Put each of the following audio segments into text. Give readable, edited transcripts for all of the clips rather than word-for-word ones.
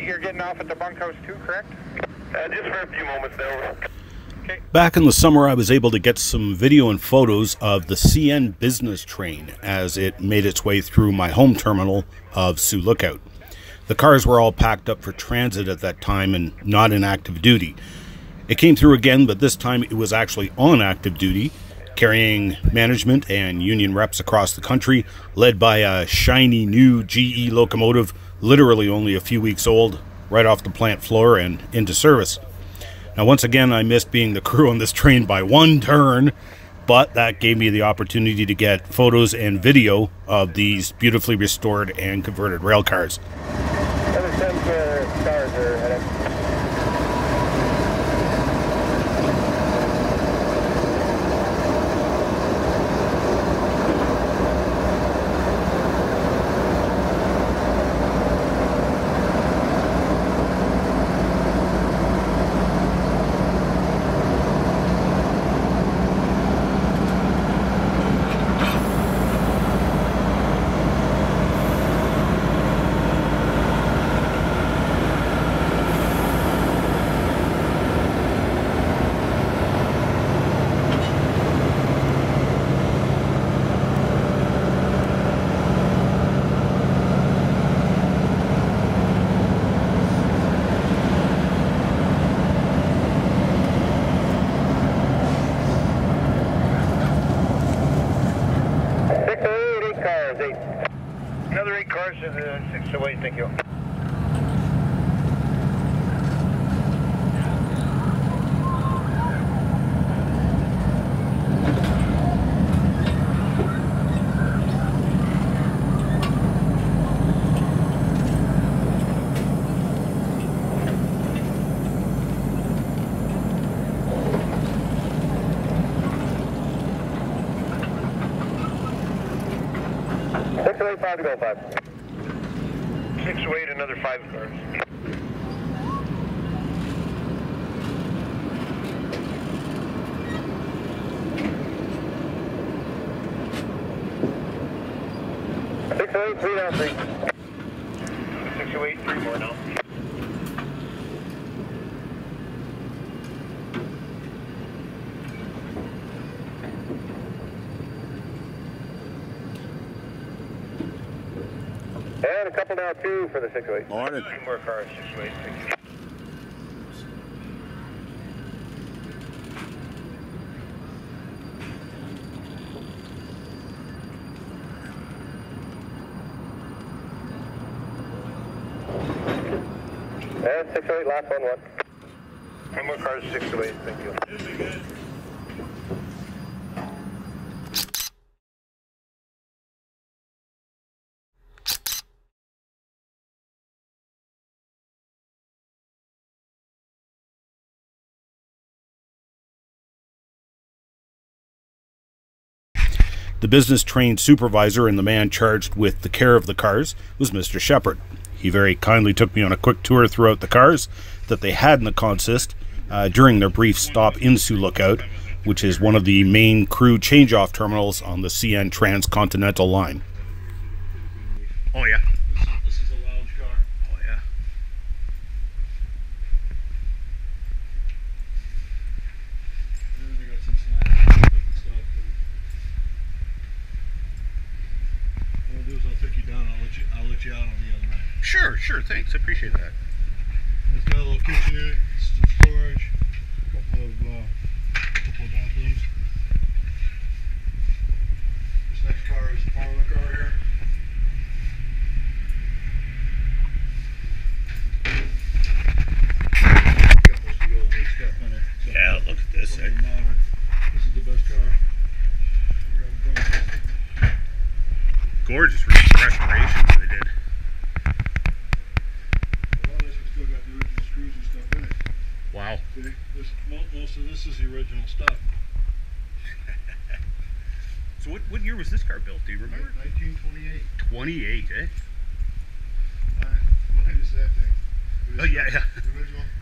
you're getting off at the bunkhouse too, correct? Just for a few moments there. Okay. Back in the summer, I was able to get some video and photos of the CN business train as it made its way through my home terminal of Sioux Lookout. The cars were all packed up for transit at that time and not in active duty. It came through again, but this time it was actually on active duty, carrying management and union reps across the country, led by a shiny new GE locomotive, literally only a few weeks old, right off the plant floor and into service. Now, once again, I missed being the crew on this train by one turn, but that gave me the opportunity to get photos and video of these beautifully restored and converted rail cars. Other sense cars are heading. Another 8 cars to the 608, thank you. Five to go, 5. 608, another 5 cars. Six oh eight, 3 down, 3. 608, 3 more now. And a couple now, 2 for the 608. Morning. 2 more cars, 608. Thank you. And 608, last one, 1. 1 more cars, 608. Thank you. The business train supervisor and the man charged with the care of the cars was Mr. Shepard. He very kindly took me on a quick tour throughout the cars that they had in the consist during their brief stop in Sioux Lookout, which is one of the main crew change-off terminals on the CN transcontinental line. Oh yeah. This is a lounge car. Oh yeah. And we got some snacks and stuff. What I'll do is I'll take you down. I'll let you out on the other end. Sure, thanks. I appreciate that. It's got a little kitchen in it, some storage, a couple of bathrooms. This next car is the parlor car here. Got most of the old wood stuff in it. So Yeah, look at this. something modern. This is the best car. We're having Gorgeous restoration that they did. a lot of this has still got the original screws and stuff in it. Wow. See, most of this is the original stuff. So what year was this car built? Do you remember? 1928. 28, eh? Behind us that thing. Oh yeah.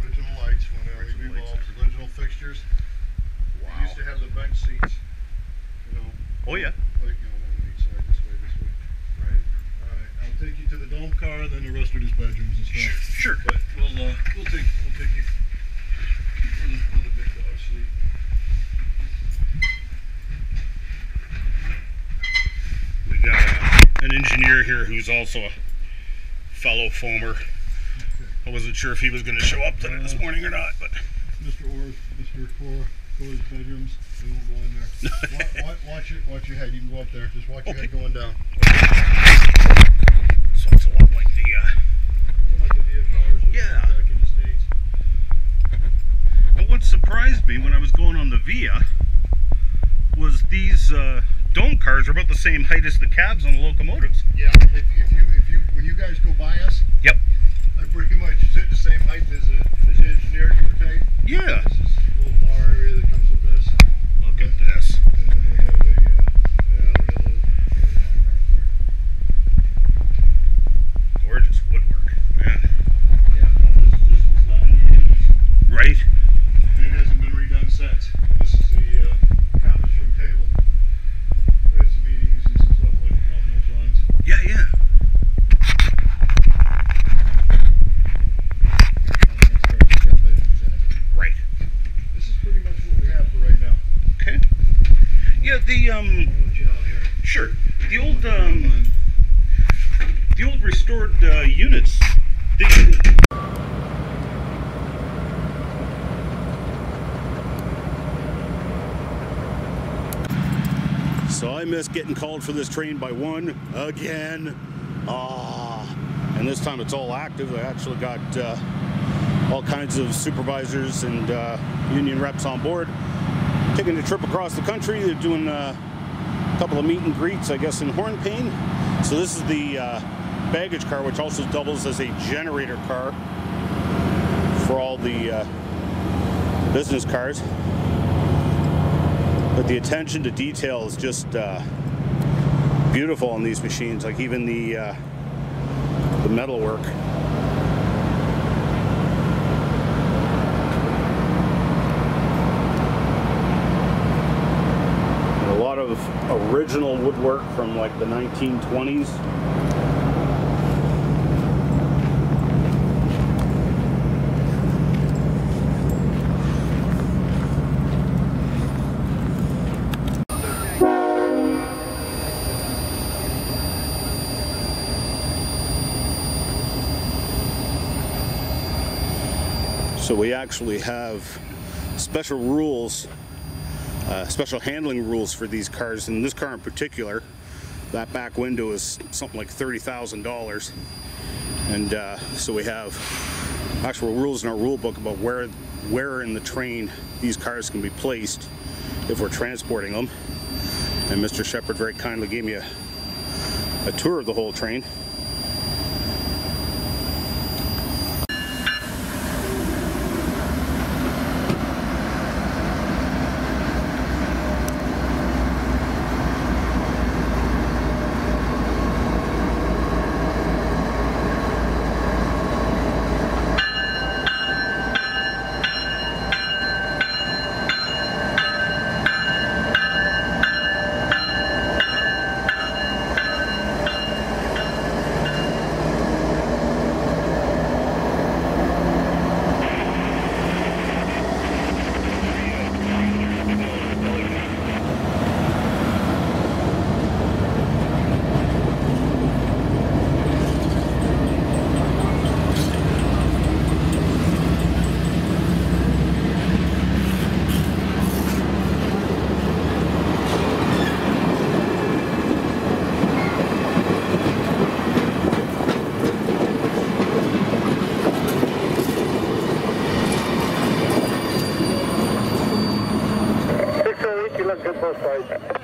Original lights when they Original lights. revolved. Original fixtures. Wow. They used to have the bench seats. You know. Oh yeah. Like, you know, one on each side, this way. Right. Alright, I'll take you to the dome car, then the rest are just bedrooms and stuff. Sure. But who's also a fellow foamer. I wasn't sure if he was going to show up today this morning or not, but Mr. Orr's, Mr. Corey's bedrooms. We won't go in there. Watch your head. You can go up there. Just watch your head going down. So it's a lot like the yeah. Back in the States. And what surprised me when I was going on the Via was these dome cars are about the same height as the cabs on the locomotives. Yeah, when you guys go by us, yep, I pretty much sit the same height as the engineer, give or take. Yeah. This is a little bar area that comes with this. Look at this. And then we have a little line right there. Gorgeous woodwork, man. Yeah, no, this was done in the 80s. Right? And it hasn't been redone since. And this is the conference room table. We had some meetings and some stuff like along those lines. Yeah, yeah. Right. This is pretty much what we have for right now. Okay. Yeah, sure. The old restored units. So I missed getting called for this train by one again. And this time it's all active. I actually got all kinds of supervisors and union reps on board, taking a trip across the country. They're doing a couple of meet and greets, I guess, in Hornpain. So this is the baggage car, which also doubles as a generator car for all the business cars. But the attention to detail is just beautiful on these machines, like even the metal work. And a lot of original woodwork from like the 1920s. So we actually have special rules, special handling rules for these cars. In this car in particular, that back window is something like $30,000. And so we have actual rules in our rule book about where in the train these cars can be placed if we're transporting them. And Mr. Shepard very kindly gave me a tour of the whole train. You look good both sides.